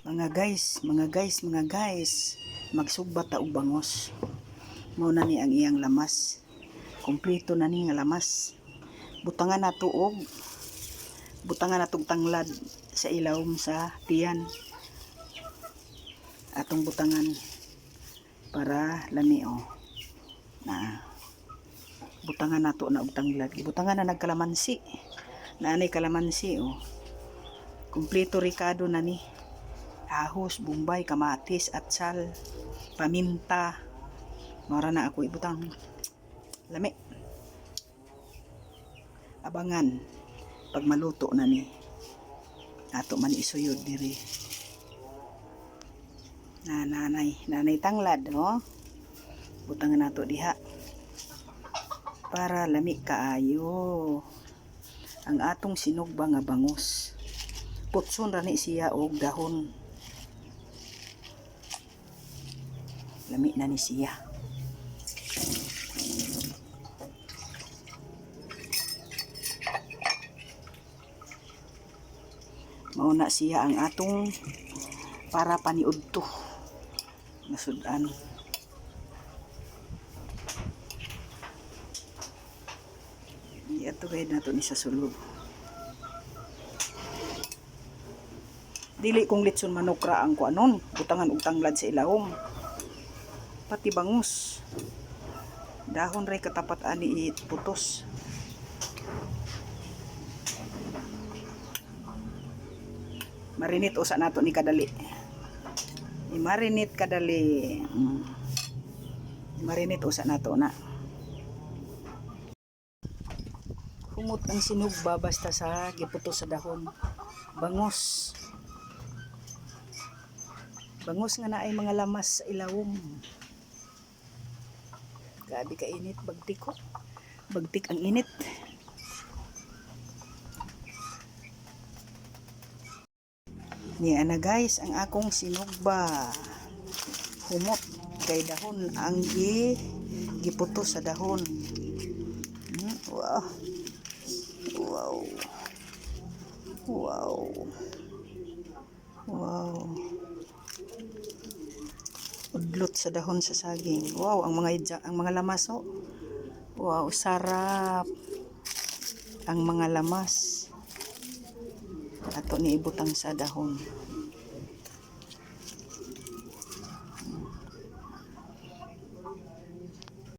Mga guys, magsugbat ta og bangos. Mao na ni ang iyang lamas. Kompleto na ni nga lamas. Butangan natong tanglad sa ilawom sa tiyan. Atong butangan para lami na butangan nato na og tanglad. Butangan na nagkalamansi. Naanay kalamansi Kompleto rikado na ni. Ahos, bumbay, kamatis, atsal, paminta. Mara na ako ibutang. Lami. Abangan pag maluto na ni. Ato man isuyod diri. Nanay tanglad, butangan nato diha. Para lami kaayo. Ang atong sinugba nga bangos. Putson ra ni siya og dahon. Lami na ni siya. Mauna siya ang atong para paniudto. Nasudan. Ito kaya nato ni sa sulod. Dili kong litson manok ra ang kuanon. Butangan og tanglad sa ilawom. Pati bangus. Dahon ray katapat ani putos. Marinate usa nato ni kadali. I-marinate kadali. Marinate usa nato na. Humot ang sinugba basta sa giputos sa dahon. Bangus. Bangus nga naay mga lamas sa ilawom. Grabe ka init, bagtik ko. Bagtik ang init. Niya na guys, ang akong sinugba. Humot kay dahon ang giputos sa dahon. Wow. Wow. Wow. Wow. Udlot sa dahon sa saging. Wow, ang mga lamas Wow, sarap. Ang mga lamas. Ato ni ibutang sa dahon.